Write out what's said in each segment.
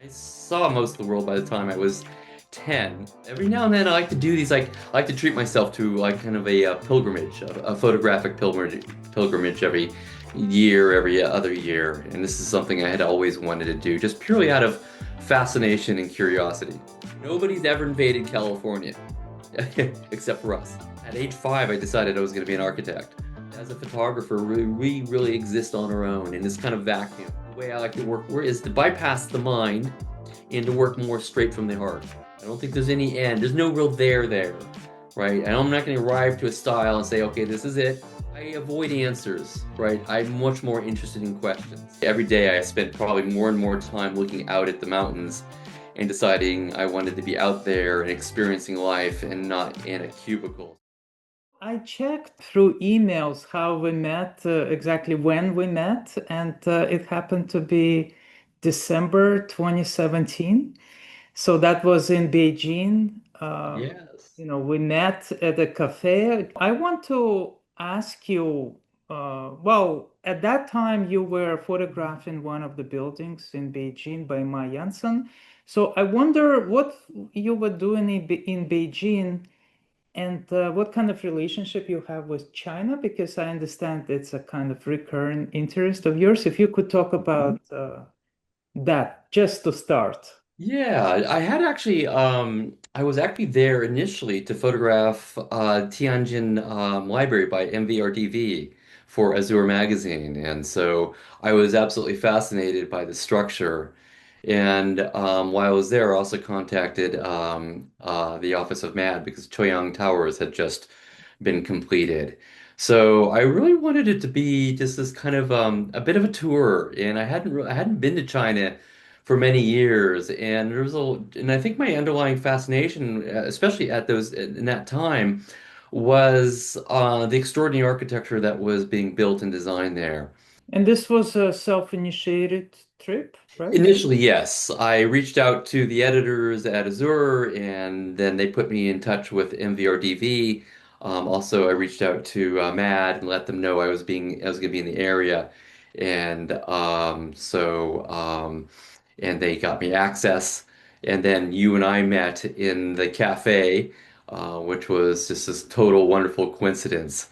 I saw most of the world by the time I was 10. Every now and then I like to do these, like, I like to treat myself to like kind of a pilgrimage, a photographic pilgrimage every year, every other year. And this is something I had always wanted to do, just purely out of fascination and curiosity. Nobody's ever invaded California, except for us. At age 5, I decided I was going to be an architect. As a photographer, we really exist on our own in this kind of vacuum. The way I like to work is to bypass the mind and to work more straight from the heart. I don't think there's any end. There's no real there, right? And I'm not going to arrive to a style and say, okay, this is it. I avoid answers, right? I'm much more interested in questions. Every day I spent probably more and more time looking out at the mountains and deciding I wanted to be out there and experiencing life and not in a cubicle. I checked through emails how we met, exactly when we met, and it happened to be December 2017. So that was in Beijing. Yes. We met at a cafe. I want to ask you, well, at that time you were photographing one of the buildings in Beijing by Ma Yansan. So I wonder what you were doing in Beijing and what kind of relationship you have with China, because I understand it's a kind of recurrent interest of yours. If you could talk about that just to start. Yeah, I had actually I was actually there initially to photograph Tianjin Library by MVRDV for Azure magazine. And so I was absolutely fascinated by the structure. And while I was there, I also contacted the Office of MAD because Choyang Towers had just been completed. So I really wanted it to be just this kind of a bit of a tour, and I hadn't been to China for many years, and and I think my underlying fascination, especially at those in that time, was the extraordinary architecture that was being built and designed there. And this was a self-initiated trip, right? Initially, yes. I reached out to the editors at Azure, and then they put me in touch with MVRDV. Also, I reached out to MAD and let them know I was going to be in the area, and and they got me access. And then you and I met in the cafe, which was just this total wonderful coincidence.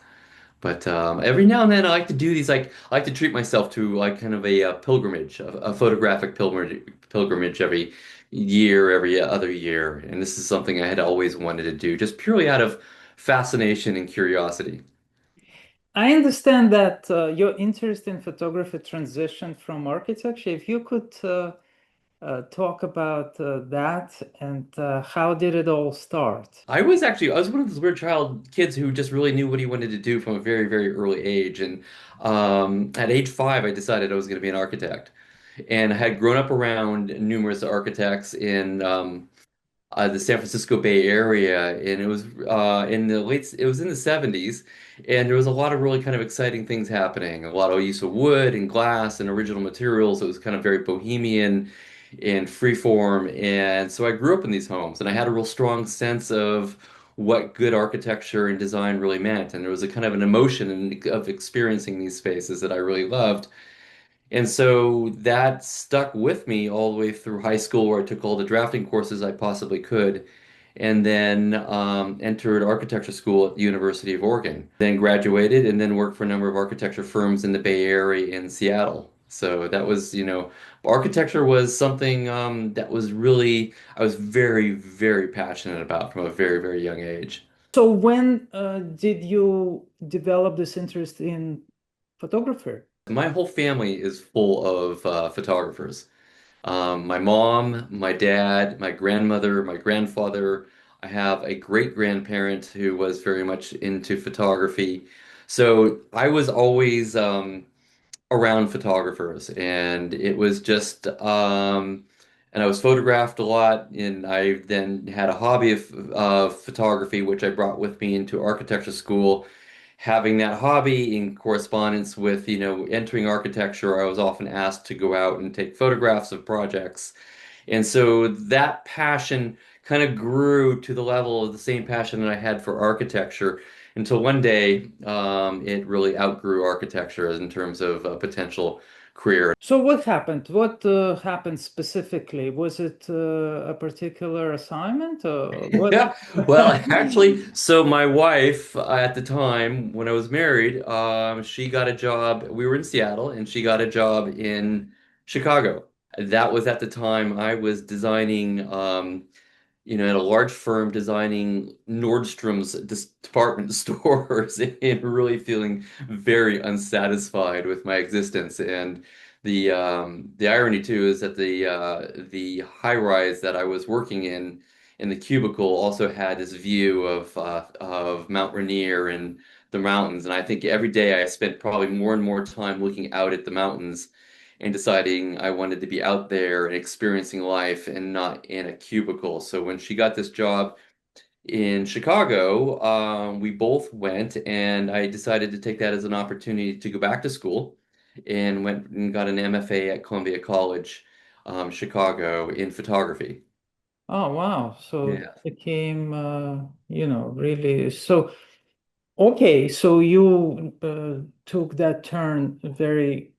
But every now and then I like to do these, like I like to treat myself to like kind of a pilgrimage, a photographic pilgrimage every year, every other year. And this is something I had always wanted to do, just purely out of fascination and curiosity. I understand that your interest in photography transitioned from architecture. If you could talk about that and how did it all start? I was one of those weird child kids who just really knew what he wanted to do from a very, very early age. And at age 5, I decided I was going to be an architect. And I had grown up around numerous architects in the San Francisco Bay Area, and it was it was in the 70s, and there was a lot of really kind of exciting things happening. A lot of use of wood and glass and original materials. It was kind of very bohemian and freeform, and so I grew up in these homes, and I had a real strong sense of what good architecture and design really meant, and there was a kind of an of experiencing these spaces that I really loved. And so that stuck with me all the way through high school, where I took all the drafting courses I possibly could, and then entered architecture school at the University of Oregon. Then graduated and then worked for a number of architecture firms in the Bay Area in Seattle. So that was, architecture was something that was really, I was very, very passionate about from a very, very young age. So when did you develop this interest in photography? My whole family is full of photographers. My mom, my dad, my grandmother, my grandfather. I have a great grandparent who was very much into photography. So I was always around photographers, and it was just, and I was photographed a lot. And I then had a hobby of photography, which I brought with me into architecture school. Having that hobby in correspondence with, entering architecture, I was often asked to go out and take photographs of projects. And so that passion kind of grew to the level of the same passion that I had for architecture until one day it really outgrew architecture in terms of potential career. So what happened? What happened specifically? Was it a particular assignment? What? Yeah, well, actually, so my wife at the time when I was married, she got a job. We were in Seattle, and she got a job in Chicago. That was at the time I was designing, at a large firm designing Nordstrom's department stores and really feeling very unsatisfied with my existence. And the irony too is that the high rise that I was working in the cubicle also had this view of Mount Rainier and the mountains. And I think every day I spent probably more and more time looking out at the mountains and deciding I wanted to be out there and experiencing life and not in a cubicle. So when she got this job in Chicago, we both went, and I decided to take that as an opportunity to go back to school and went and got an MFA at Columbia College, Chicago, in photography. Oh, wow. So Yeah. that became, really. So, okay. So you took that turn very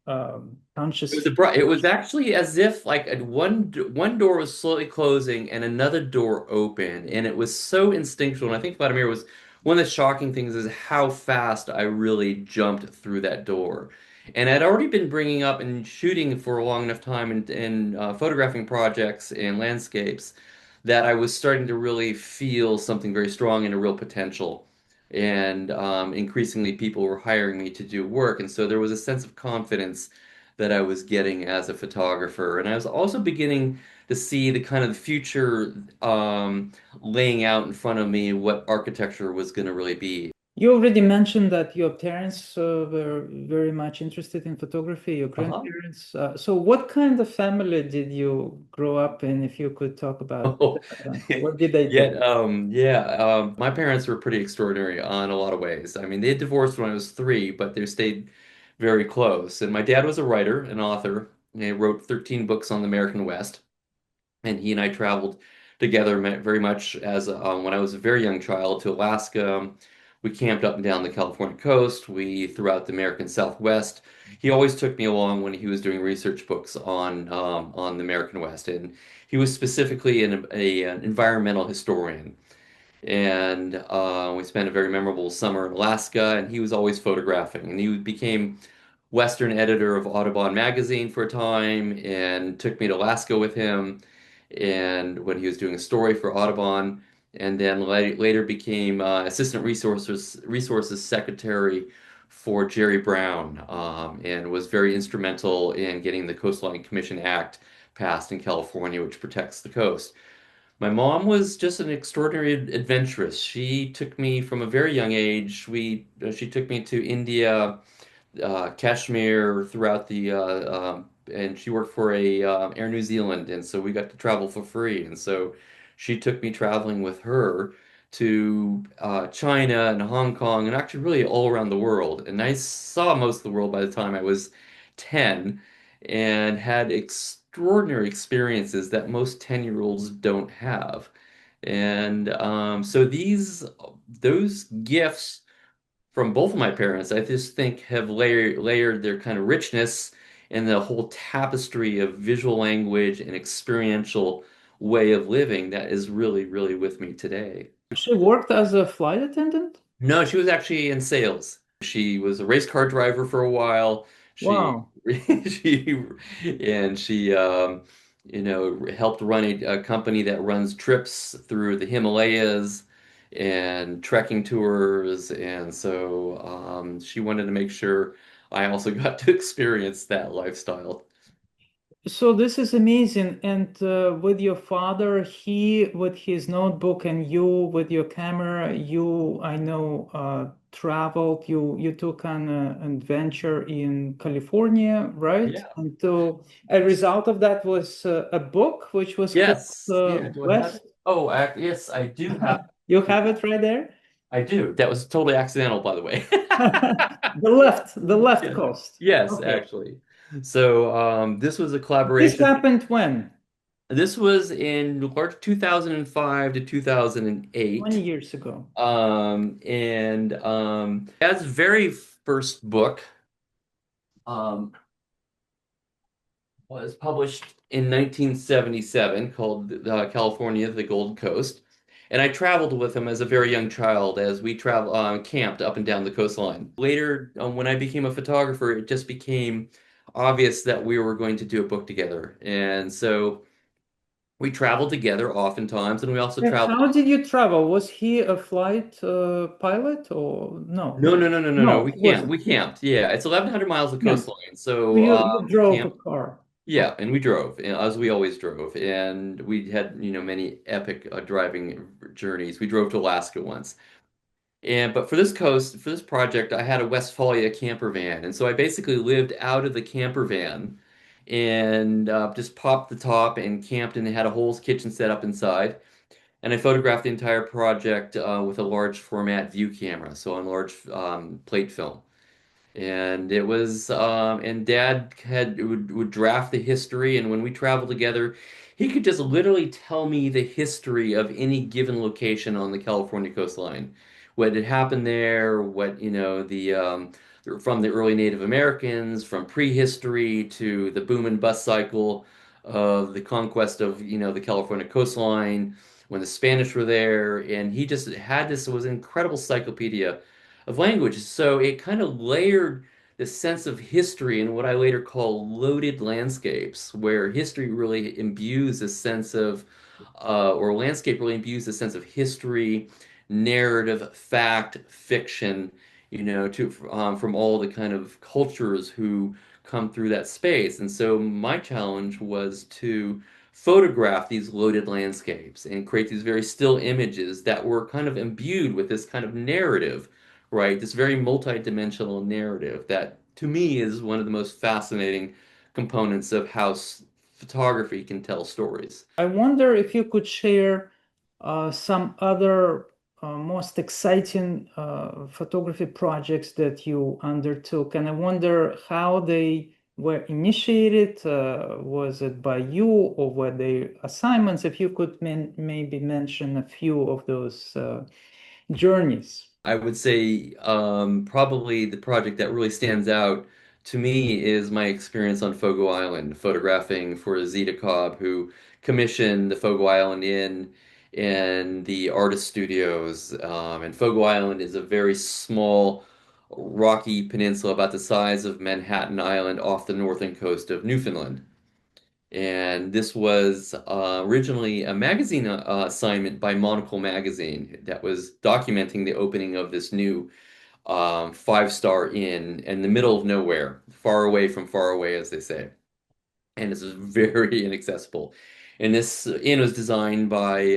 consciously. It was actually as if like one door was slowly closing and another door opened, and it was so instinctual. And I think Vladimir was one of the shocking things is how fast I really jumped through that door. And I'd already been bringing up and shooting for a long enough time and photographing projects and landscapes that I was starting to really feel something very strong and a real potential. And increasingly, people were hiring me to do work, and so there was a sense of confidence that I was getting as a photographer. And I was also beginning to see the kind of future laying out in front of me what architecture was going to really be. You already mentioned that your parents were very much interested in photography, your Uh-huh. grandparents. So what kind of family did you grow up in, if you could talk about Oh, that? What did they yeah, do? my parents were pretty extraordinary on a lot of ways. I mean, they had divorced when I was 3, but they stayed very close. And my dad was a writer, an author. He wrote 13 books on the American West. And he and I traveled together very much as when I was a very young child to Alaska. We camped up and down the California coast. We throughout the American Southwest. He always took me along when he was doing research books on the American West, and he was specifically an environmental historian. And we spent a very memorable summer in Alaska, and he was always photographing. And he became Western editor of Audubon magazine for a time and took me to Alaska with him. And when he was doing a story for Audubon, and then later became assistant resources secretary for Jerry Brown, and was very instrumental in getting the Coastline Commission Act passed in California, which protects the coast. My mom was just an extraordinary adventuress. She took me from a very young age. She took me to India, Kashmir, throughout and she worked for a Air New Zealand, and so we got to travel for free. And so she took me traveling with her to China and Hong Kong, and actually really all around the world. And I saw most of the world by the time I was 10, and had extraordinary experiences that most 10-year-olds don't have. And so those gifts from both of my parents, I just think have layered their kind of richness and the whole tapestry of visual language and experiential way of living that is really, really with me today. She worked as a flight attendant? No, she was actually in sales. She was a race car driver for a while. She Wow. she and she helped run a company that runs trips through the Himalayas and trekking tours, and so she wanted to make sure I also got to experience that lifestyle. So this is amazing. And with your father, he with his notebook and you with your camera, I know, traveled. You took an adventure in California, right? Yeah. And so a result of that was a book which was called Yes. Yeah. Do I have West. it? Oh, yes, I do have You it. have it right there. I do. That was totally accidental, by the way. The left Yeah. coast. Yes, Okay. actually. So this was a This collaboration. happened when? This was in March 2005 to 20 2008. years ago. And Dad's very first book, um, was published in 1977 called California, the Gold Coast. And I traveled with him as a very young child as we camped up and down the coastline. Later, when I became a photographer, it just became obvious that we were going to do a book together. And so we traveled together oftentimes, and we also traveled. How did you travel? Was he a flight pilot or no? No, no, no, no, no, no. No, We he camped. wasn't. We camped. Yeah, it's 1,100 miles of Yeah. coastline. So So you we drove a camped. car. Yeah, and we drove, as we always drove, and we had, many epic driving journeys. We drove to Alaska once, and but for this project, I had a Westfalia camper van, and so I basically lived out of the camper van, and just popped the top and camped, and had a whole kitchen set up inside, and I photographed the entire project with a large format view camera, so on large plate film. And it was, and Dad would draft the history, and when we traveled together, he could just literally tell me the history of any given location on the California coastline, what had happened there, what, from the early Native Americans, from prehistory to the boom and bust cycle of the conquest of, the California coastline, when the Spanish were there, and he just had this, was an incredible encyclopedia of language. So it kind of layered this sense of history in what I later call loaded landscapes, where history really imbues a sense of, or landscape really imbues a sense of history, narrative, fact, fiction, from all the kind of cultures who come through that space. And so my challenge was to photograph these loaded landscapes and create these very still images that were kind of imbued with this kind of narrative, right? This very multi-dimensional narrative that to me is one of the most fascinating components of how photography can tell stories. I wonder if you could share some other most exciting photography projects that you undertook, and I wonder how they were initiated. Was it by you or were they assignments? If you could maybe mention a few of those journeys. I would say probably the project that really stands out to me is my experience on Fogo Island, photographing for Zeta Cobb, who commissioned the Fogo Island Inn and the artist studios. And Fogo Island is a very small, rocky peninsula about the size of Manhattan Island off the northern coast of Newfoundland. And this was originally a magazine assignment by Monocle Magazine that was documenting the opening of this new five-star inn in the middle of nowhere, far away, as they say. And it's very inaccessible. And this inn was designed by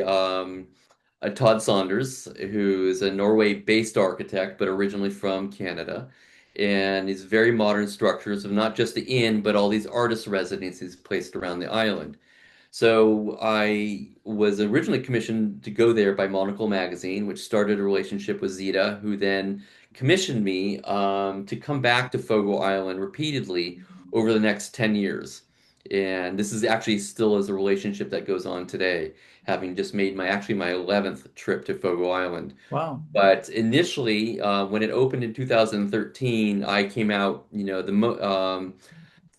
Todd Saunders, who is a Norway-based architect, but originally from Canada. And these very modern structures of not just the inn, but all these artist residencies placed around the island. So I was originally commissioned to go there by Monocle Magazine, which started a relationship with Zeta, who then commissioned me to come back to Fogo Island repeatedly over the next 10 years. And this is actually still is a relationship that goes on today, having just made my 11th trip to Fogo Island. Wow. But initially, when it opened in 2013, I came out, through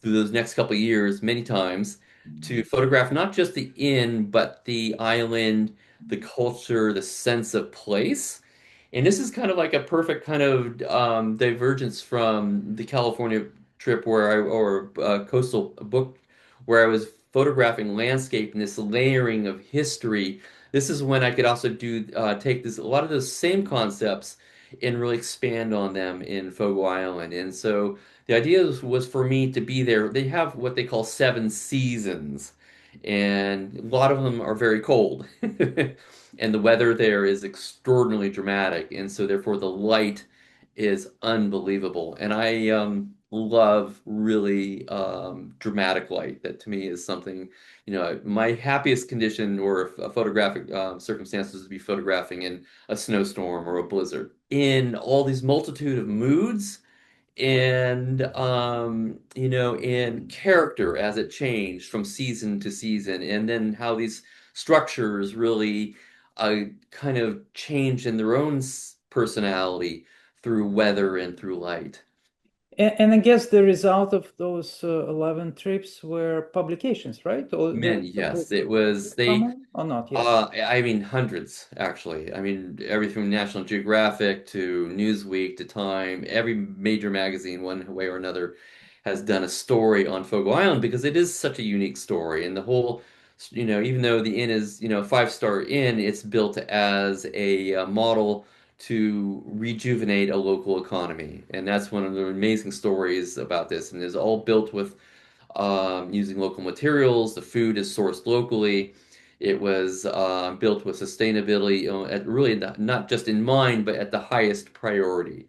those next couple of years many times to photograph not just the inn, but the island, the culture, the sense of place. And this is kind of like a perfect kind of divergence from the California trip or coastal book where I was photographing landscape and this layering of history. This is when I could also take a lot of those same concepts and really expand on them in Fogo Island. And so the idea was for me to be there. They have what they call seven seasons, and a lot of them are very cold. And the weather there is extraordinarily dramatic, and so therefore the light is unbelievable. And I love really dramatic light. That to me is something, my happiest condition or a photographic circumstances to be photographing in a snowstorm or a blizzard. In all these multitude of moods and and character as it changed from season to season, and then how these structures really kind of changed in their own personality through weather and through light. And I guess the result of those 11 trips were publications, right? Or Man, the yes, book it was they. coming or not yet? I mean, hundreds, actually. I mean, everything from National Geographic to Newsweek to Time, every major magazine, one way or another, has done a story on Fogo Island because it is such a unique story. And the whole, even though the inn is, a five-star inn, it's built as a model to rejuvenate a local economy. And that's one of the amazing stories about this. And it's all built with using local materials. The food is sourced locally. It was built with sustainability, at really not just in mind, but at the highest priority.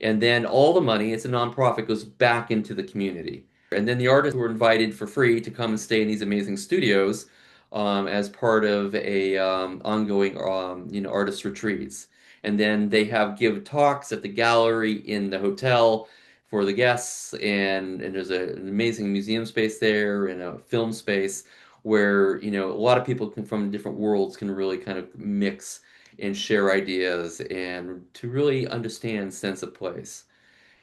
And then all the money, it's a nonprofit, goes back into the community. And then the artists were invited for free to come and stay in these amazing studios as part of a ongoing, artist retreats. And then they have give talks at the gallery in the hotel for the guests, and there's an amazing museum space there and a film space where a lot of people from different worlds can really kind of mix and share ideas and to really understand sense of place.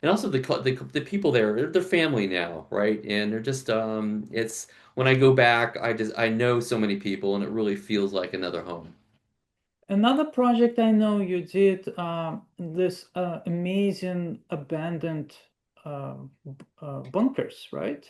And also the people there, they're family now, right? And they're just it's when I go back, I know so many people and it really feels like another home. Another project I know you did, this amazing abandoned bunkers, right?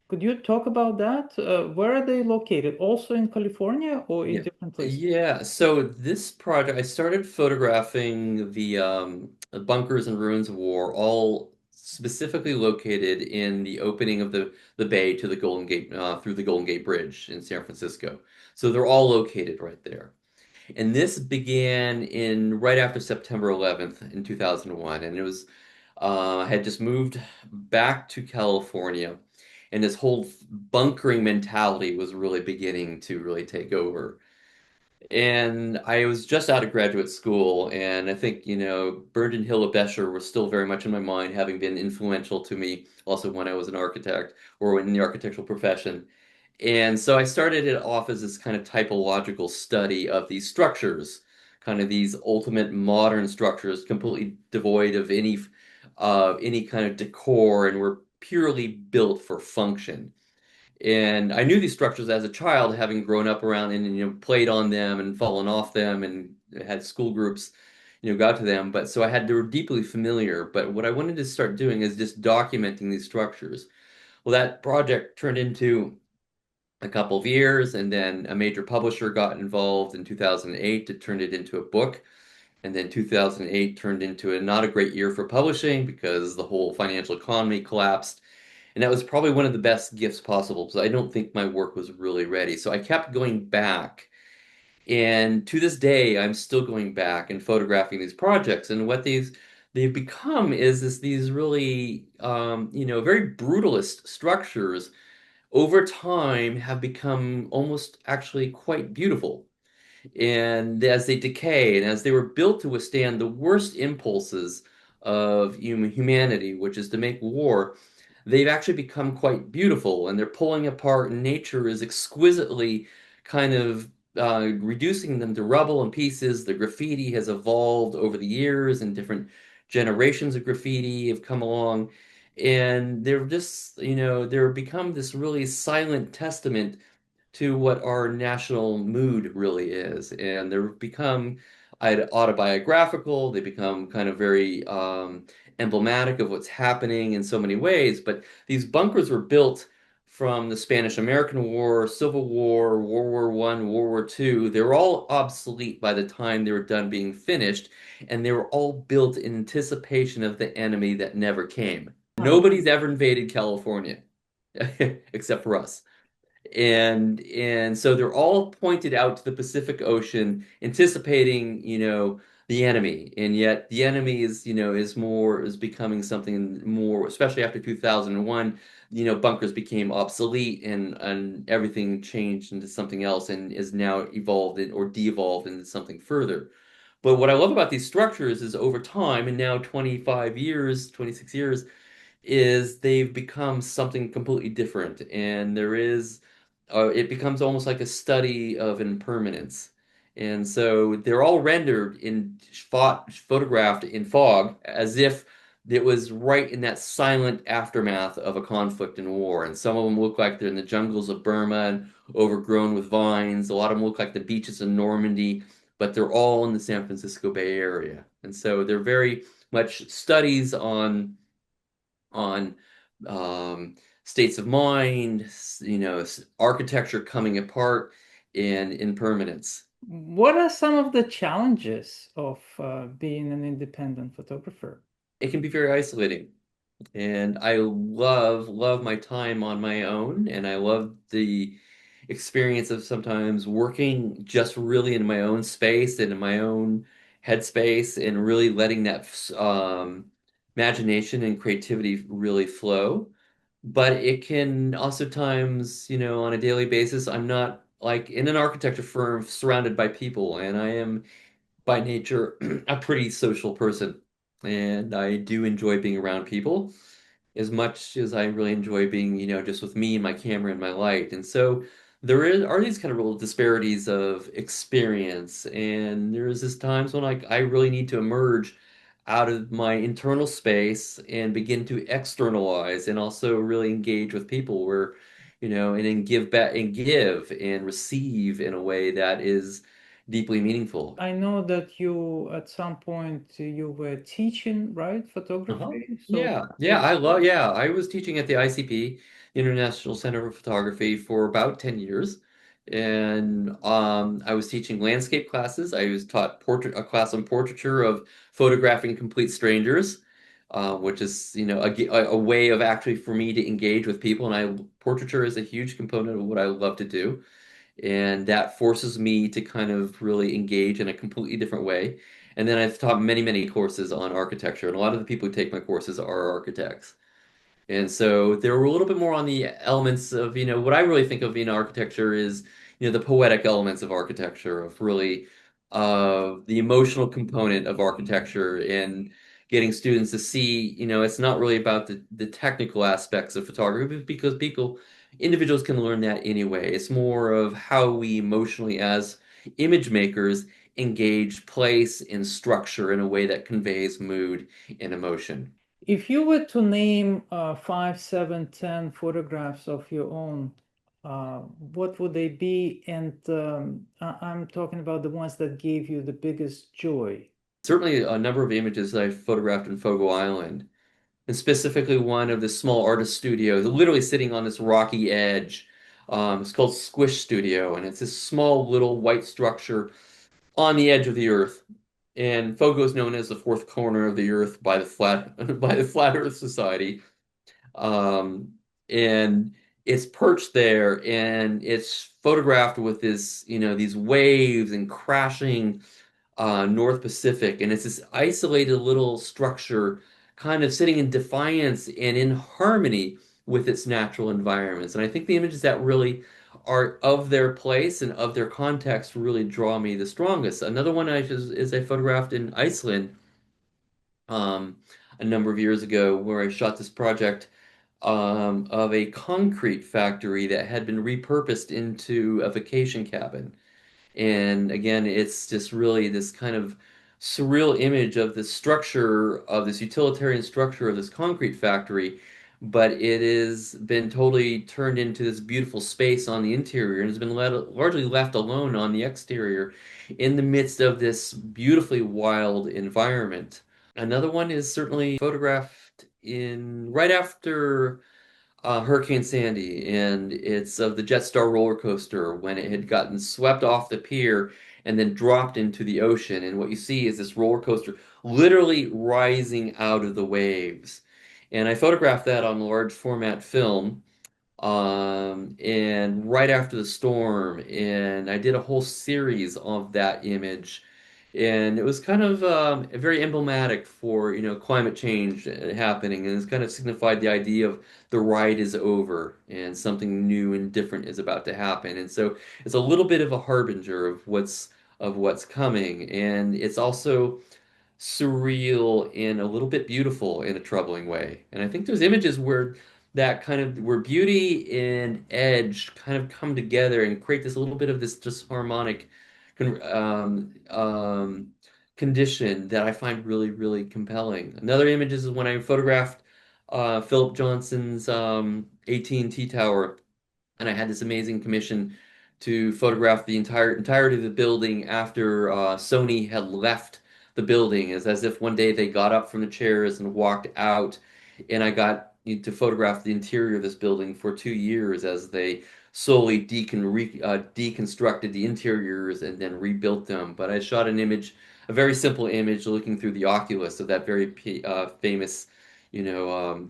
Could you talk about that? Where are they located? Also in California or in Yeah. different places? Yeah, so this project, I started photographing the bunkers and ruins of war, all specifically located in the opening of the bay to the Golden Gate, through the Golden Gate Bridge in San Francisco. So they're all located right there. And this began in right after September 11th in 2001. And it was, I had just moved back to California, and this whole bunkering mentality was really beginning to really take over. And I was just out of graduate school, and I think, Bernard and Hilla Bescher were still very much in my mind, having been influential to me also when I was an architect or in the architectural profession. And so I started it off as this kind of typological study of these structures, kind of these ultimate modern structures, completely devoid of any kind of decor, and were purely built for function. And I knew these structures as a child, having grown up around and played on them and fallen off them and had school groups, got to them. But so they were deeply familiar. But what I wanted to start doing is just documenting these structures. Well, that project turned into a couple of years, and then a major publisher got involved in 2008 to turn it into a book. And then 2008 turned into not a great year for publishing because the whole financial economy collapsed. And that was probably one of the best gifts possible because I don't think my work was really ready. So I kept going back. And to this day, I'm still going back and photographing these projects. And what they've become is these really very brutalist structures over time have become almost actually quite beautiful. And as they decay and as they were built to withstand the worst impulses of humanity, which is to make war, they've actually become quite beautiful and they're pulling apart, and nature is exquisitely kind of reducing them to rubble and pieces. The graffiti has evolved over the years, and different generations of graffiti have come along. And they're just, they're become this really silent testament to what our national mood really is. And they've become autobiographical, they become kind of very emblematic of what's happening in so many ways. But these bunkers were built from the Spanish-American War, Civil War, World War One, World War Two. They were all obsolete by the time they were done being finished, and they were all built in anticipation of the enemy that never came. Right. Nobody's ever invaded California except for us. And so they're all pointed out to the Pacific Ocean, anticipating, the enemy. And yet the enemy is becoming something more, especially after 2001, bunkers became obsolete, and everything changed into something else and is now or de-evolved into something further. But what I love about these structures is over time, and now 25 years, 26 years, is they've become something completely different. And it becomes almost like a study of impermanence. And so they're all rendered photographed in fog as if that was right in that silent aftermath of a conflict and war. And some of them look like they're in the jungles of Burma and overgrown with vines. A lot of them look like the beaches in Normandy, but they're all in the San Francisco Bay Area. And so they're very much studies on states of mind, architecture coming apart and impermanence. What are some of the challenges of being an independent photographer? It can be very isolating. And I love my time on my own, and I love the experience of sometimes working just really in my own space and in my own headspace, and really letting that imagination and creativity really flow. But it can also times, on a daily basis, I'm not like in an architecture firm surrounded by people, and I am by nature a pretty social person, and I do enjoy being around people as much as I really enjoy being, just with me and my camera and my light. And so are these kind of real disparities of experience, and there's this times when I really need to emerge out of my internal space and begin to externalize and also really engage with people where, and then give back and give and receive in a way that is deeply meaningful. I know that you, at some point, you were teaching, right, Uh-huh. photography. So Yeah. Yeah, could yeah, I was teaching at the ICP, International Center for Photography, for about 10 years. And I was teaching landscape classes. I was taught a class on portraiture of photographing complete strangers, which is, a way of actually for me to engage with people. And portraiture is a huge component of what I love to do. And that forces me to kind of really engage in a completely different way. And then I've taught many courses on architecture, and a lot of the people who take my courses are architects. And so they were a little bit more on the elements of, what I really think of, architecture is, the poetic elements of architecture, of really the emotional component of architecture, and getting students to see, it's not really about the technical aspects of photography because individuals can learn that anyway. It's more of how we emotionally, as image makers, engage place and structure in a way that conveys mood and emotion. if you were to name 5, 7, 10 photographs of your own, what would they be? And I'm talking about the ones that gave you the biggest joy. Certainly a number of images that I photographed in Fogo Island, and specifically one of the small artist studios, literally sitting on this rocky edge. It's called Squish Studio, and it's this small little white structure on the edge of the earth. And Fogo is known as the fourth corner of the earth by the flat by the Flat Earth Society. Um, and it's perched there, and it's photographed with these waves and crashing North Pacific, and it's this isolated little structure, kind of sitting in defiance and in harmony with its natural environments. And I think the images that really are of their place and of their context really draw me the strongest. Another one is I photographed in Iceland um, a number of years ago, where I shot this project of a concrete factory that had been repurposed into a vacation cabin. And again, it's just really this kind of surreal image of the structure of this utilitarian structure of this concrete factory, but it has been totally turned into this beautiful space on the interior and has been largely left alone on the exterior in the midst of this beautifully wild environment. Another one is certainly photographed in right after Hurricane Sandy, and it's of the Jetstar roller coaster when it had gotten swept off the pier and then dropped into the ocean. And what you see is this roller coaster literally rising out of the waves. And I photographed that on large format film, and right after the storm, and I did a whole series of that image. And it was kind of very emblematic for, climate change happening, and it's kind of signified the idea of the ride is over and something new and different is about to happen. And so it's a little bit of a harbinger of what's coming, and it's also surreal and a little bit beautiful in a troubling way. And I think there's images where beauty and edge kind of come together and create this little bit of this just harmonic con um, um, condition that I find really, really compelling. Another image is when I photographed Philip Johnson's AT&T Tower, and I had this amazing commission to photograph the entirety of the building after Sony had left the building. It's as if one day they got up from the chairs and walked out, and I got to photograph the interior of this building for 2 years as they slowly deconstructed the interiors and then rebuilt them. But I shot an image, a very simple image, looking through the oculus of that very famous, you know,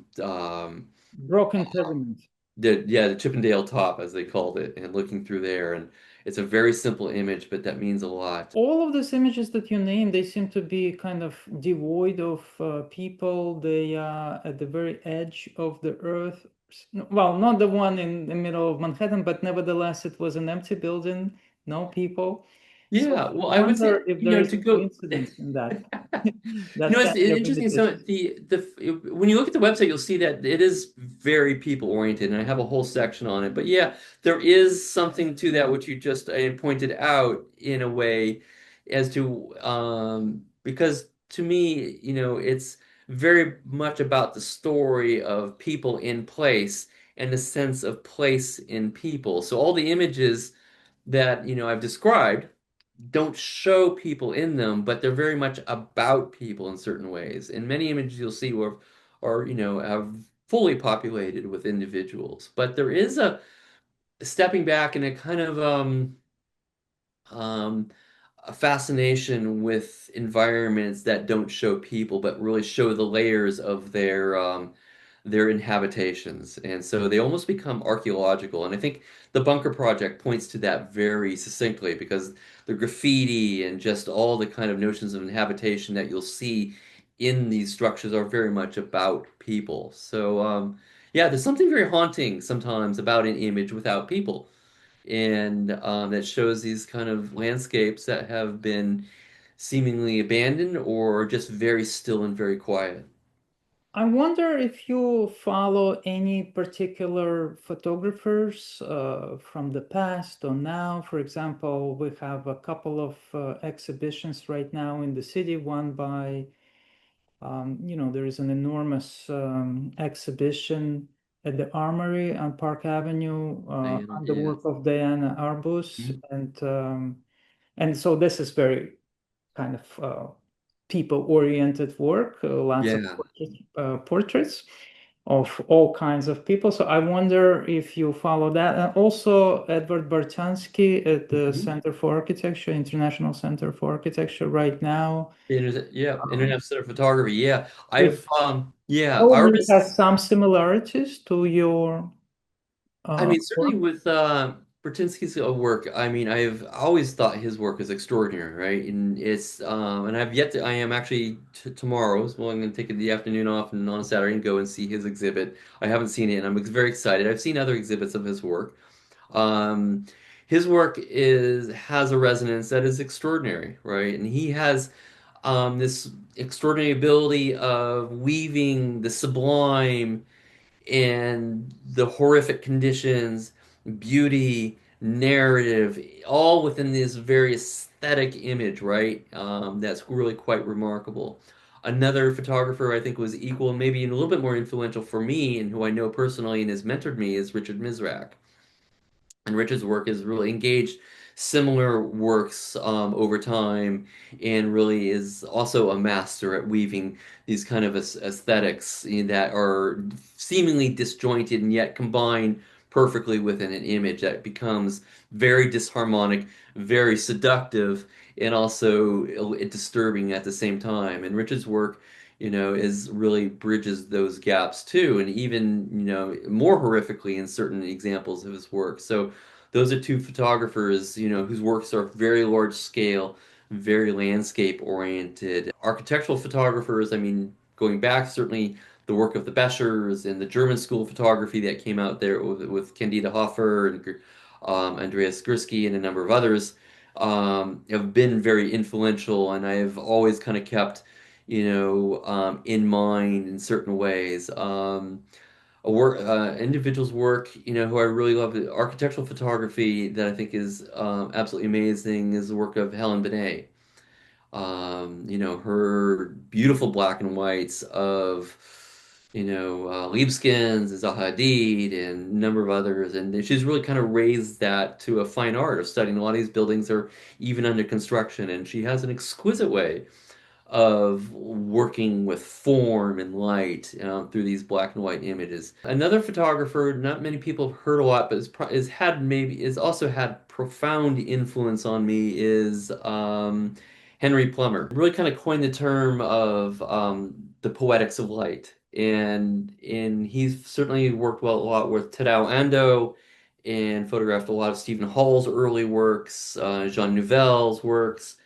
Broken pyramid. the Chippendale top, as they called it, and looking through there. And it's a very simple image, but that means a lot. All of these images that you name, they seem to be kind of devoid of people. They are at the very edge of the earth. Well, not the one in the middle of Manhattan, but nevertheless, it was an empty building, no people. So Yeah, I well, I would say, wonder if there is to a go. coincidence in that. That It's interesting. So serendipitous. when you look at the website, you'll see that it is very people oriented, and I have a whole section on it. But yeah, there is something to that which you just pointed out in a way, as to because to me, it's very much about the story of people in place and the sense of place in people. So all the images that I've described don't show people in them, but they're very much about people in certain ways. And many images you'll see are have fully populated with individuals. But there is a stepping back and a kind of um, a fascination with environments that don't show people, but really show the layers of their inhabitations. And so they almost become archaeological. And I think the Bunker Project points to that very succinctly because the graffiti and just all the kind of notions of inhabitation that you'll see in these structures are very much about people. So yeah, there's something very haunting sometimes about an image without people, and that shows these kind of landscapes that have been seemingly abandoned or just very still and very quiet. I wonder if you follow any particular photographers from the past or now. For example, we have a couple of exhibitions right now in the city. One by, there is an enormous exhibition at the Armory on Park Avenue Diana, on the yeah. work of Diana Arbus, Mhm. and so this is very kind of people-oriented work, lots of Yeah. portraits of all kinds of people. So I wonder if you follow that. And also Edward Bartansky at the Mhm. Center for Architecture, International Center for Architecture right now. Yeah, Um, Internet Center Photography. Yeah, which I remember. probably has some similarities to your I mean, certainly work. with Bertinsky's work, I mean, I've always thought his work is extraordinary, right? And and I've yet to. I am actually t tomorrow. Well, I'm going to take the afternoon off and on a Saturday and go and see his exhibit. I haven't seen it, and I'm very excited. I've seen other exhibits of his work. Um, his work has a resonance that is extraordinary, right? And he has this extraordinary ability of weaving the sublime and the horrific conditions, beauty, narrative, all within this very aesthetic image, right? That's really quite remarkable. Another photographer I think was equal, maybe a little bit more influential for me, and who I know personally and has mentored me, is Richard Mizrak. And Richard's work has really engaged similar works over time, and really is also a master at weaving these kind of aesthetics that are seemingly disjointed and yet combine perfectly within an image that becomes very disharmonic, very seductive, and also disturbing at the same time. And Richard's work, is really bridges those gaps too, and even, more horrifically in certain examples of his work. So those are two photographers, whose works are very large scale, very landscape oriented. Architectural photographers, I mean, going back, certainly the work of the Beschers and the German school of photography that came out there with Candida Hoffer and Andreas Gursky and a number of others, have been very influential, and I have always kind of kept, in mind in certain ways. Individual's work, who I really love, architectural photography that I think is absolutely amazing, is the work of Helen Benet. Her beautiful black and whites of, Libeskind, Zaha Hadid, and a number of others. And she's really kind of raised that to a fine art of studying. A lot of these buildings are even under construction, and she has an exquisite way of working with form and light through these black and white images. Another photographer, not many people have heard a lot, but is also had profound influence on me is Henry Plummer. Really kind of coined the term of the poetics of light, and he's certainly worked well a lot with Tadao Ando. And photographed a lot of Stephen Hall's early works, Jean Nouvel's works,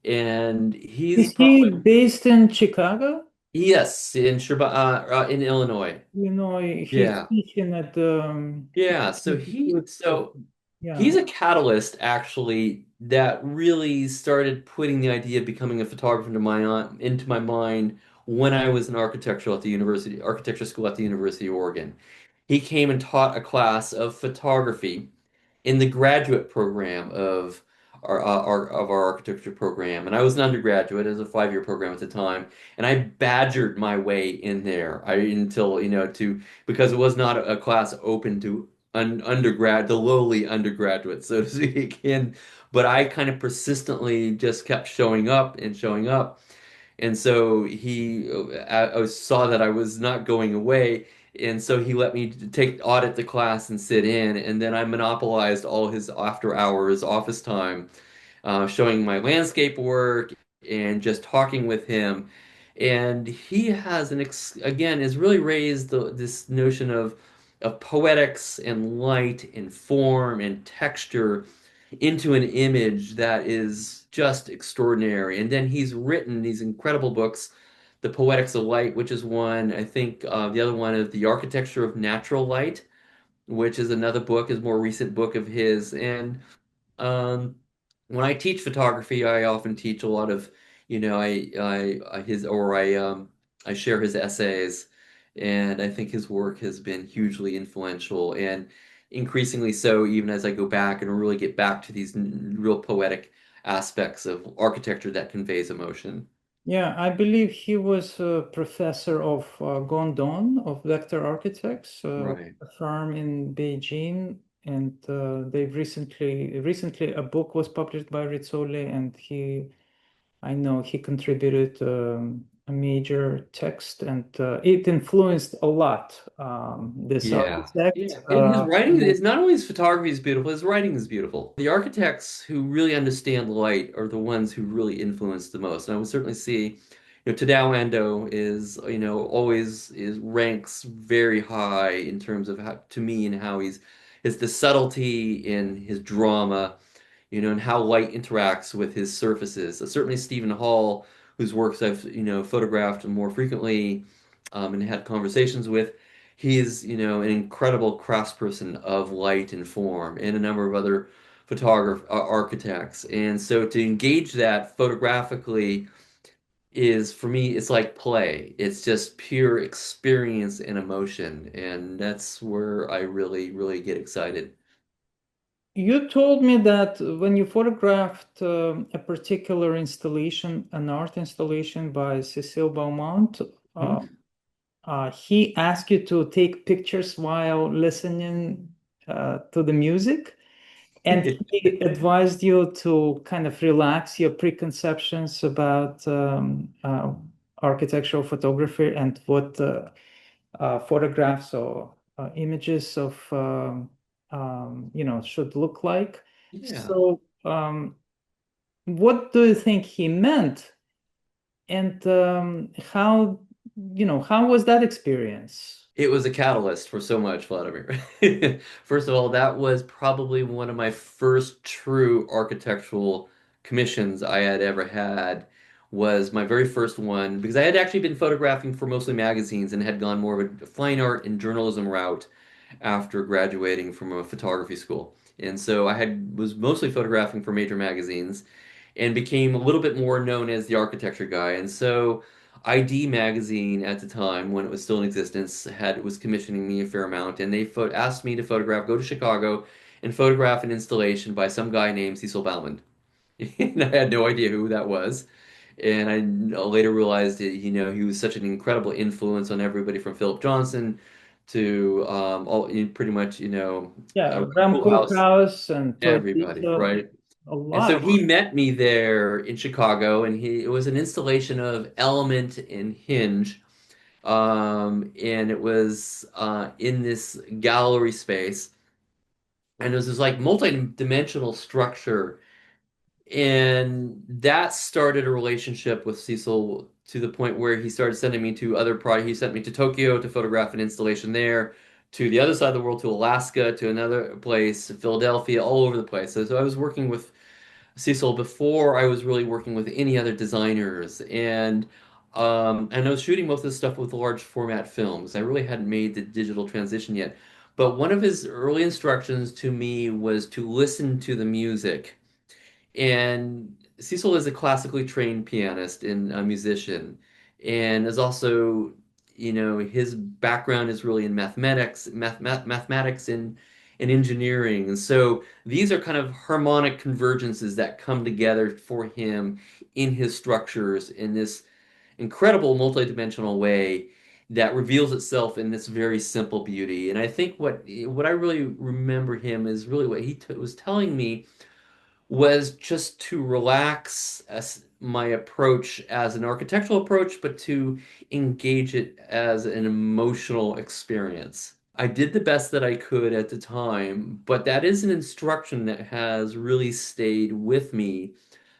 and he's Is he probably based in Chicago? yes in Illinois. You know, he's Yeah, teaching at the yeah. So he Institute of, so yeah. he's a catalyst actually that really started putting the idea of becoming a photographer into my mind when I was in architecture school at the University of Oregon. He came and taught a class of photography in the graduate program of our architecture program, and I was an undergraduate. It was a 5-year program at the time, and I badgered my way in there. I until to because it was not a class open to the lowly undergraduate, so to speak. And but I kind of persistently just kept showing up and showing up. And so I saw that I was not going away, and so he let me audit the class and sit in, and then I monopolized all his after hours office time, showing my landscape work and just talking with him. And he has again has really raised this notion of poetics and light and form and texture into an image that is just extraordinary. And then he's written these incredible books, The Poetics of Light, which is one. I think the other one is The Architecture of Natural Light, which is another book, is more recent book of his. And um, when I teach photography, I often teach a lot of, I his or I share his essays, and I think his work has been hugely influential and increasingly so even as I go back and really get back to these real poetic aspects of architecture that conveys emotion. Yeah, I believe he was a professor of Gondon of Vector Architects, Right. a firm in Beijing, and they've recently a book was published by Rizzoli, and I know he contributed a major text, and it influenced a lot this Yeah. architect. Yeah. And his writing is not only his photography is beautiful, his writing is beautiful. The architects who really understand light are the ones who really influence the most. And I would certainly see, Tadao Ando is, always is ranks very high in terms of how, to me, and how is the subtlety in his drama, and how light interacts with his surfaces. So certainly Stephen Hall, whose works I've, photographed more frequently, and had conversations with, he's, an incredible craftsperson of light and form, and a number of other architects. And so to engage that photographically is, for me, it's like play. It's just pure experience and emotion, and that's where I really, really get excited. You told me that when you photographed a particular installation, an art installation by Cecile Beaumont, uh, Hmm? he asked you to take pictures while listening to the music, and he advised you to kind of relax your preconceptions about architectural photography and what photographs or images of should look like. Yeah. So, what do you think he meant, and how was that experience? It was a catalyst for so much, Vladimir. First of all, that was probably one of my first true architectural commissions I had ever had. Was my very first one because I had actually been photographing for mostly magazines and had gone more of a fine art and journalism route after graduating from a photography school. And so was mostly photographing for major magazines and became a little bit more known as the architecture guy. And so ID magazine at the time, when it was still in existence, was commissioning me a fair amount, and they asked me to go to Chicago, and photograph an installation by some guy named Cecil Bauman. And I had no idea who that was. And I later realized that, he was such an incredible influence on everybody from Philip Johnson to pretty much, Yeah, Bram Koolhaas, Cookhouse and everybody, Tortilla, right? a And lot so of he met me there in Chicago, and it was an installation of Element and Hinge, and it was in this gallery space, and it was this like multi-dimensional structure, and that started a relationship with Cecil to the point where he started sending me to other projects. He sent me to Tokyo to photograph an installation there, to the other side of the world, to Alaska, to another place, Philadelphia, all over the place. So I was working with Cecil before I was really working with any other designers, and I was shooting most of this stuff with large format films. I really hadn't made the digital transition yet. But one of his early instructions to me was to listen to the music. And Cecil is a classically trained pianist and a musician, and is also, his background is really in mathematics and engineering. And so these are kind of harmonic convergences that come together for him in his structures in this incredible multidimensional way that reveals itself in this very simple beauty. And I think what I really remember him is really what he was telling me was just to relax my approach as an architectural approach, but to engage it as an emotional experience. I did the best that I could at the time, but that is an instruction that has really stayed with me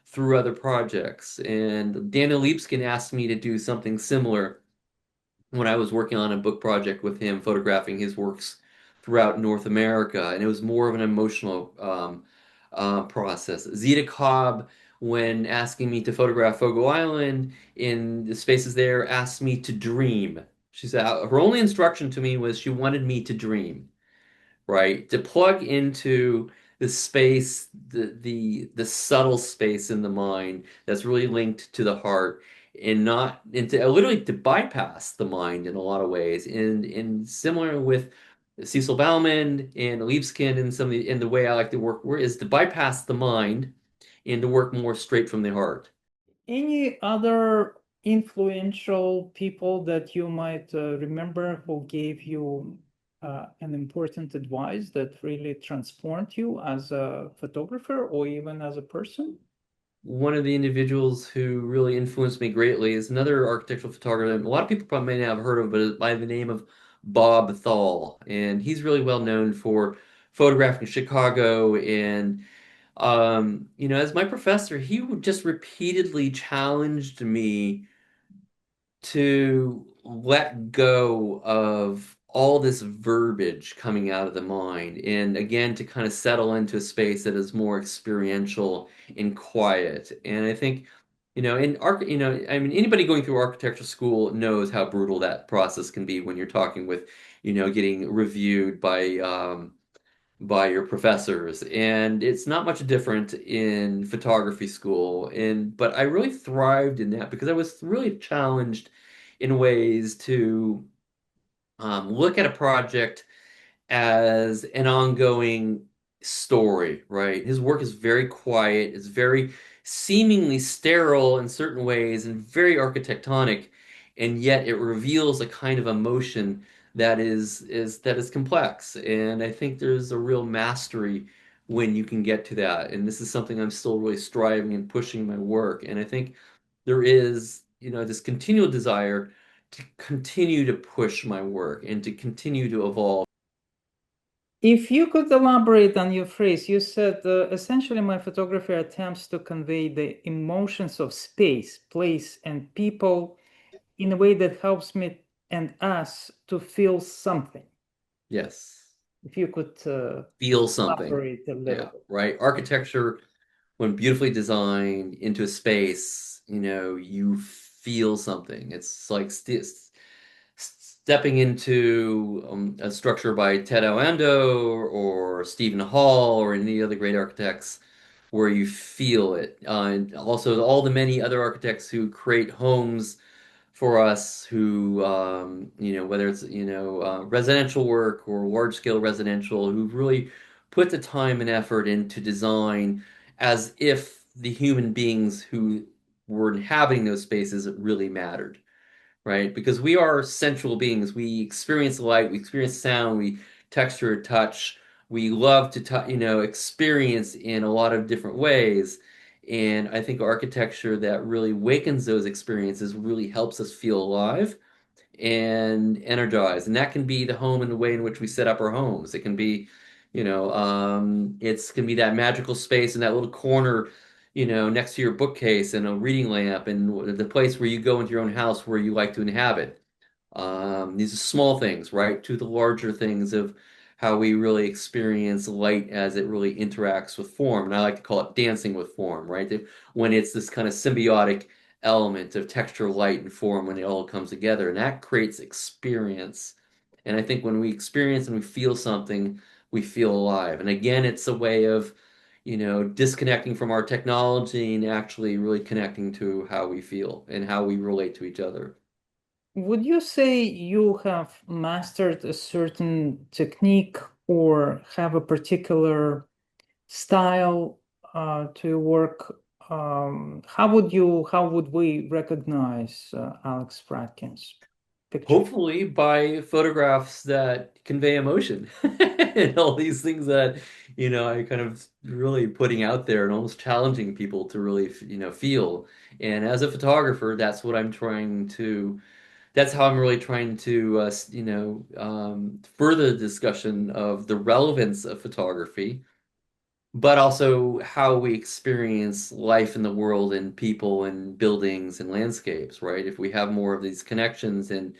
through other projects. And Daniel Liebskin asked me to do something similar when I was working on a book project with him, photographing his works throughout North America, and it was more of an emotional process. Zita Cobb, when asking me to photograph Fogo Island in the spaces there, asked me to dream. She said her only instruction to me was she wanted me to dream, right? To plug into the space, the subtle space in the mind that's really linked to the heart, and not into literally to bypass the mind in a lot of ways. And similar with Cecil Bauman and Liebskin and some of the way I like to work is to bypass the mind and to work more straight from the heart. Any other influential people that you might remember who gave you an important advice that really transformed you as a photographer or even as a person? One of the individuals who really influenced me greatly is another architectural photographer that a lot of people probably may not have heard of, but by the name of Bob Thal. And he's really well known for photographing Chicago. And, as my professor, he would just repeatedly challenged me to let go of all this verbiage coming out of the mind, and again to kind of settle into a space that is more experiential and quiet. And I think, in arch I mean, anybody going through architecture school knows how brutal that process can be when you're talking with, getting reviewed by your professors, and it's not much different in photography school. And but I really thrived in that because I was really challenged in ways to look at a project as an ongoing story, right? His work is very quiet, it's very seemingly sterile in certain ways and very architectonic, and yet it reveals a kind of emotion that is complex. And I think there's a real mastery when you can get to that. And this is something I'm still really striving and pushing my work. And I think there is, this continual desire to continue to push my work and to continue to evolve. If you could elaborate on your phrase, you said essentially my photography attempts to convey the emotions of space, place, and people in a way that helps me and us to feel something. Yes. If you could Feel something. elaborate a little Yeah, bit. right. Architecture, when beautifully designed into a space, you feel something. It's like stepping into a structure by Ted Orlando or Stephen Hall or any other great architects where you feel it. And also all the many other architects who create homes for us who, whether it's, residential work or large scale residential, who've really put the time and effort into design as if the human beings who were inhabiting those spaces really mattered, right? Because we are sensual beings. We experience light, we experience sound, we texture, touch. We love to experience in a lot of different ways. And I think architecture that really wakens those experiences really helps us feel alive and energized. And that can be the home and the way in which we set up our homes. It can be, it's can be that magical space in that little corner, next to your bookcase and a reading lamp and the place where you go into your own house where you like to inhabit. These are small things, right? To the larger things of how we really experience light as it really interacts with form. And I like to call it dancing with form, right? When it's this kind of symbiotic element of texture, light, and form when it all comes together. And that creates experience. And I think when we experience and we feel something, we feel alive. And again, it's a way of, disconnecting from our technology and actually really connecting to how we feel and how we relate to each other. Would you say you have mastered a certain technique or have a particular style to work? How would we recognize Alex Fradkin's picture? Hopefully by photographs that convey emotion and all these things that, I kind of really putting out there and almost challenging people to really, feel. And as a photographer, that's how I'm really trying to, further the discussion of the relevance of photography, but also how we experience life in the world and people and buildings and landscapes, right? If we have more of these connections and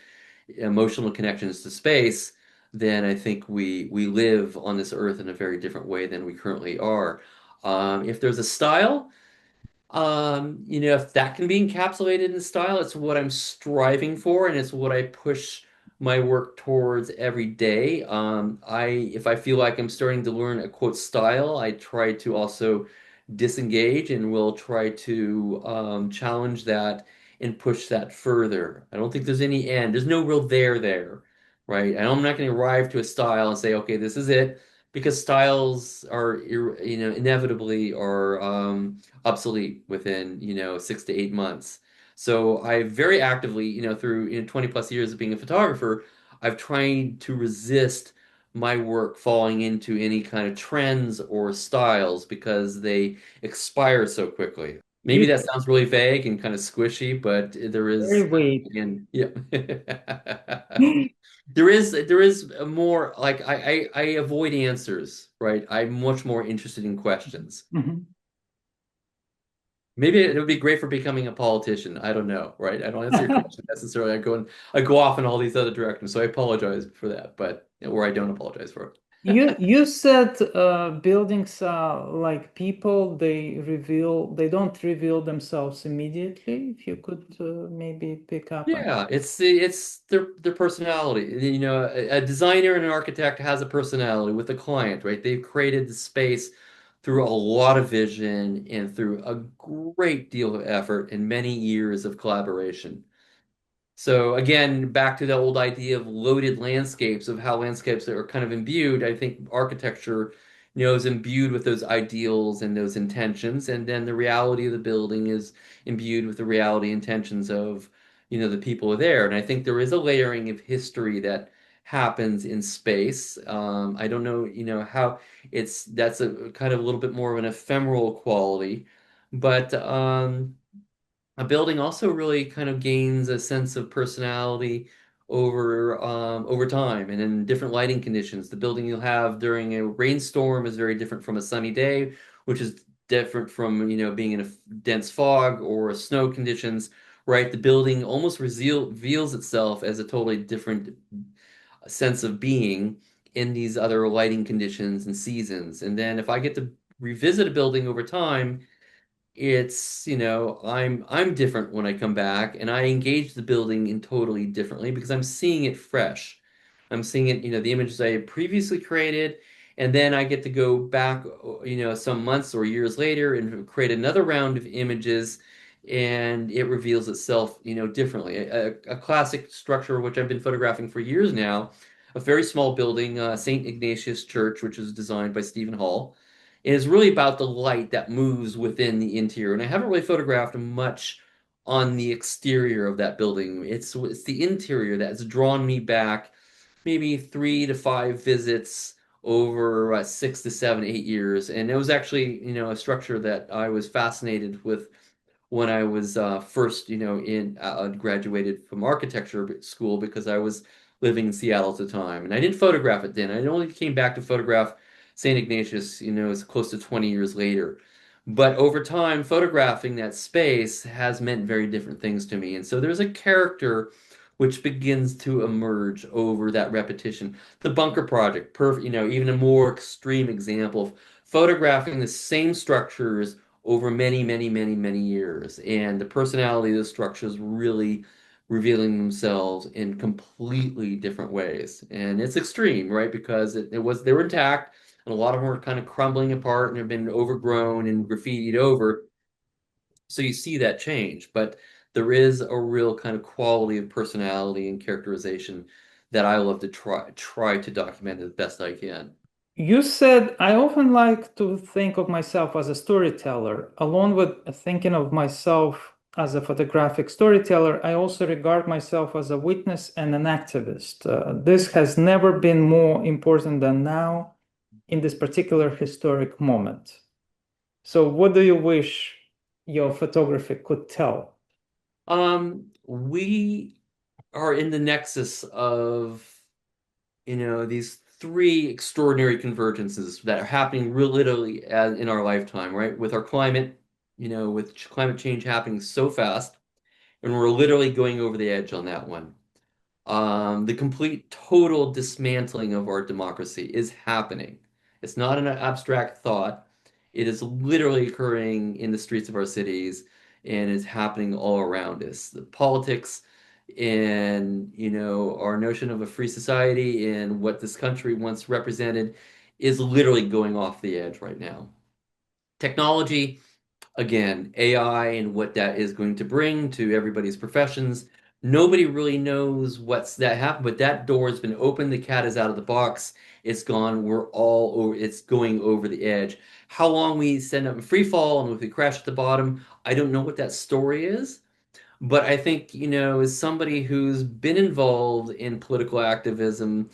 emotional connections to space, then I think we live on this earth in a very different way than we currently are. If there's a style, if that can be encapsulated in style, it's what I'm striving for, and it's what I push my work towards every day. If I feel like I'm starting to learn a quote style, I try to also disengage and will try to challenge that and push that further. I don't think there's any end. There's no real there, right? And I'm not going to arrive to a style and say, okay, this is it, because styles are, inevitably are obsolete within, 6 to 8 months. So I very actively, through 20 plus years of being a photographer, I've tried to resist my work falling into any kind of trends or styles because they expire so quickly. Maybe You that sounds really vague and kind of squishy, but there very is, wait. again, yeah. There is a more like I avoid answers, right? I'm much more interested in questions. Mhm. Maybe it would be great for becoming a politician. I don't know, right? I don't answer your question necessarily. I go off in all these other directions. So I apologize for that, but or I don't apologize for You said buildings are like people, they don't reveal themselves immediately. If you could maybe pick up on. Yeah, it's their personality. A designer and an architect has a personality with a client, right? They've created the space through a lot of vision and through a great deal of effort and many years of collaboration. So again, back to the old idea of loaded landscapes, of how landscapes are kind of imbued. I think architecture, is imbued with those ideals and those intentions, and then the reality of the building is imbued with the reality intentions of, the people who are there. And I think there is a layering of history that happens in space. I don't know, how that's a kind of a little bit more of an ephemeral quality, but a building also really kind of gains a sense of personality over time and in different lighting conditions. The building you'll have during a rainstorm is very different from a sunny day, which is different from being in a dense fog or snow conditions, right? The building almost reveals itself as a totally different sense of being in these other lighting conditions and seasons. And then if I get to revisit a building over time, it's I'm different when I come back and I engage the building in totally differently because I'm seeing it fresh. I'm seeing it, the images I had previously created, and then I get to go back, some months or years later and create another round of images, and it reveals itself, differently. A classic structure which I've been photographing for years now, a very small building, St. Ignatius Church, which was designed by Stephen Hall. And it's really about the light that moves within the interior. And I haven't really photographed much on the exterior of that building. It's the interior that's drawn me back maybe 3 to 5 visits over 6 to 7, 8 years. And it was actually, a structure that I was fascinated with when I was first, graduated from architecture school because I was living in Seattle at the time, and I didn't photograph it then. I only came back to photograph St. Ignatius, it's close to 20 years later. But over time, photographing that space has meant very different things to me. And so there's a character which begins to emerge over that repetition. The Bunker Project, perfect, even a more extreme example of photographing the same structures over many, many, many, many years. And the personality of the structures really revealing themselves in completely different ways. And it's extreme, right? Because they were intact and a lot of them were kind of crumbling apart and have been overgrown and graffitied over. So you see that change, but there is a real kind of quality of personality and characterization that I love to try to document as best I can. You said I often like to think of myself as a storyteller. Along with thinking of myself as a photographic storyteller, I also regard myself as a witness and an activist. This has never been more important than now in this particular historic moment. So, what do you wish your photography could tell? We are in the nexus of, these three extraordinary convergences that are happening real literally in our lifetime, right? With our climate, with climate change happening so fast, and we're literally going over the edge on that one. The complete total dismantling of our democracy is happening. It's not an abstract thought. It is literally occurring in the streets of our cities and is happening all around us. The politics and, our notion of a free society and what this country once represented is literally going off the edge right now. Technology, again, AI and what that is going to bring to everybody's professions. Nobody really knows what's that happened, but that door has been opened. The cat is out of the box. It's gone. We're all over. It's going over the edge. How long we send up in free fall and if we crash at the bottom, I don't know what that story is. But I think, as somebody who's been involved in political activism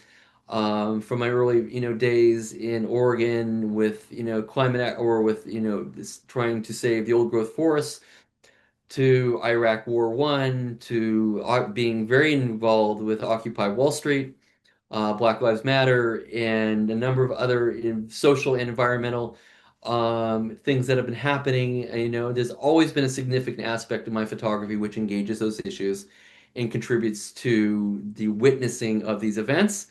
from my early, days in Oregon with, or with, trying to save the old growth forests to Iraq War One to being very involved with Occupy Wall Street, Black Lives Matter, and a number of other social and environmental things that have been happening. There's always been a significant aspect of my photography which engages those issues and contributes to the witnessing of these events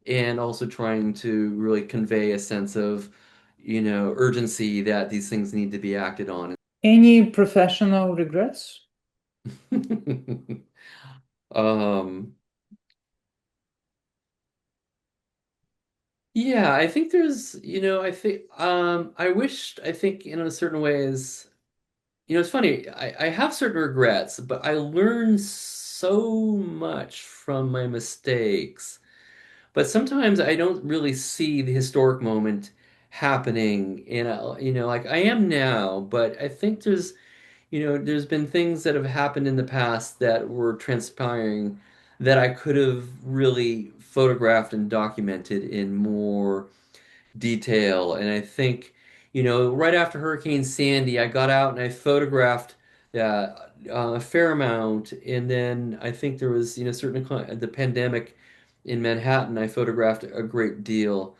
and also trying to really convey a sense of, urgency that these things need to be acted on. Any professional regrets? Um, yeah, I think there's, I think in a certain ways, it's funny, I have certain regrets, but I learned so much from my mistakes. But sometimes I don't really see the historic moment happening in like I am now, but I think there's been things that have happened in the past that were transpiring that I could have really photographed and documented in more detail. And I think, right after Hurricane Sandy, I got out and I photographed a fair amount. And then I think there was, certainly the pandemic in Manhattan, I photographed a great deal.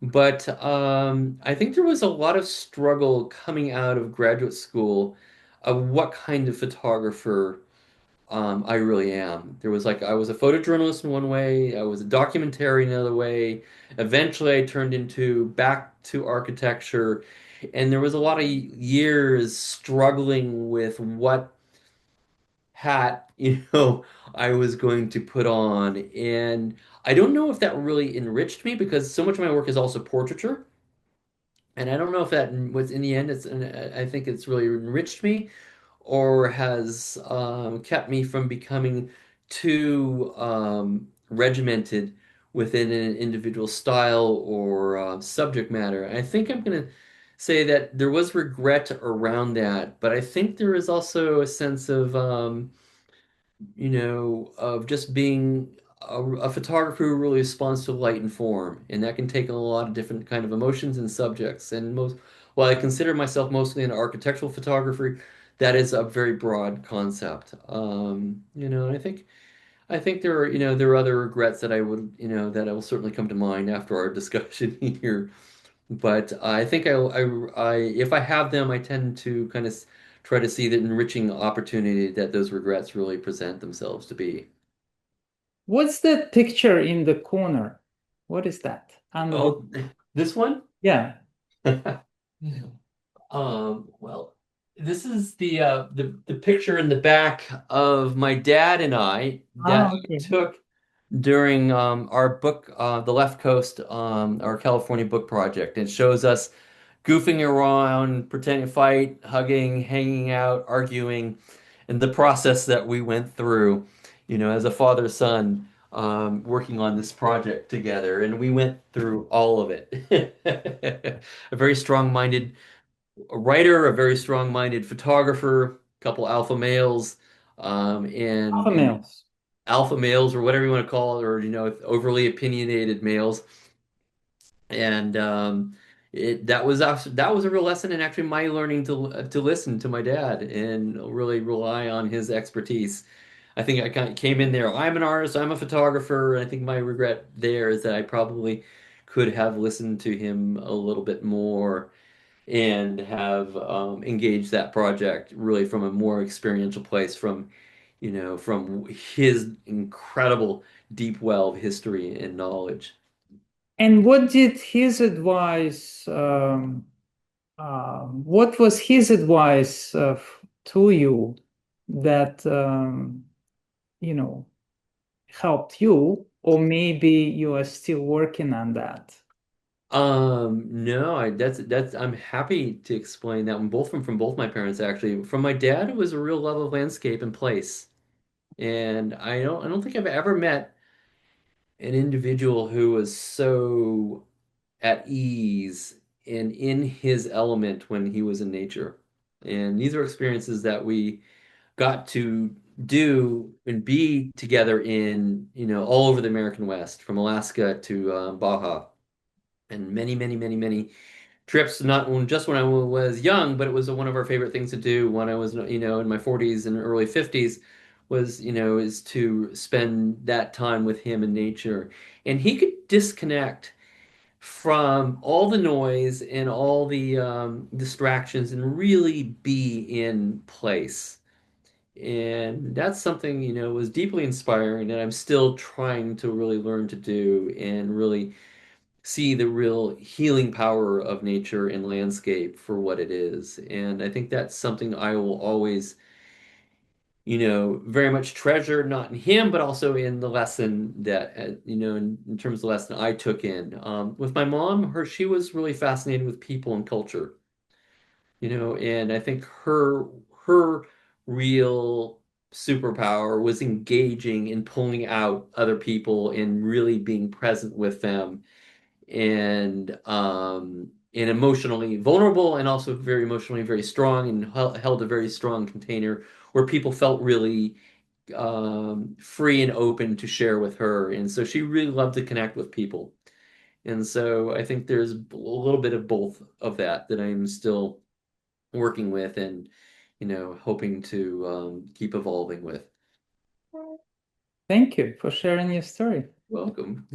But I think there was a lot of struggle coming out of graduate school of what kind of photographer I really am. There was I was a photojournalist in one way, I was a documentarian another way. Eventually, I turned into back to architecture, and there was a lot of years struggling with what hat, I was going to put on. And I don't know if that really enriched me because so much of my work is also portraiture. And I don't know if that was in the end, I think it's really enriched me or has kept me from becoming too regimented within an individual style or subject matter. And I think I'm going to say that there was regret around that, but I think there is also a sense of of just being a photographer who really responds to light and form, and that can take on a lot of different kind of emotions and subjects. And while I consider myself mostly an architectural photographer, that is a very broad concept. I think there are other regrets that I would, that I will certainly come to mind after our discussion here. But I think if I have them, I tend to kind of try to see the enriching opportunity that those regrets really present themselves to be. What's that picture in the corner? What is that? Oh, this one? Yeah. Well, this is the picture in the back of my dad and I that Ah, I okay. took during our book, the Left Coast, our California book project. It shows us goofing around, pretending to fight, hugging, hanging out, arguing, and the process that we went through, as a father-son, working on this project together. And we went through all of it. A very strong-minded writer, a very strong-minded photographer, a couple alpha males, Alpha and males. alpha males, or whatever you want to call it, or overly opinionated males. And that was a real lesson in actually my learning to listen to my dad and really rely on his expertise. I think I kind of came in there. I'm an artist. I'm a photographer. And I think my regret there is that I probably could have listened to him a little bit more and have engaged that project really from a more experiential place, from his incredible deep well of history and knowledge. And what did his advice, what was his advice to you that, you know, helped you, or maybe you are still working on that? No, I'm happy to explain that one, both from both my parents actually. From my dad, it was a real love of landscape and place. And I don't think I've ever met an individual who was so at ease and in his element when he was in nature. And these are experiences that we got to do and be together in, all over the American West, from Alaska to Baja, and many, many, many, many trips. Not just when I was young, but it was one of our favorite things to do when I was, in my 40s and early 50s. Is to spend that time with him in nature, and he could disconnect from all the noise and all the distractions and really be in place. And that's something, was deeply inspiring that I'm still trying to really learn to do and really see the real healing power of nature and landscape for what it is. And I think that's something I will always, very much treasure, not in him, but also in the lesson that, in terms of the lesson I took in. With my mom, she was really fascinated with people and culture, and I think her real superpower was engaging and pulling out other people and really being present with them, and emotionally vulnerable, and also very emotionally very strong, and held a very strong container where people felt really free and open to share with her. And so she really loved to connect with people. And so I think there's a little bit of both of that I'm still working with, and hoping to keep evolving with. Thank you for sharing your story. Welcome.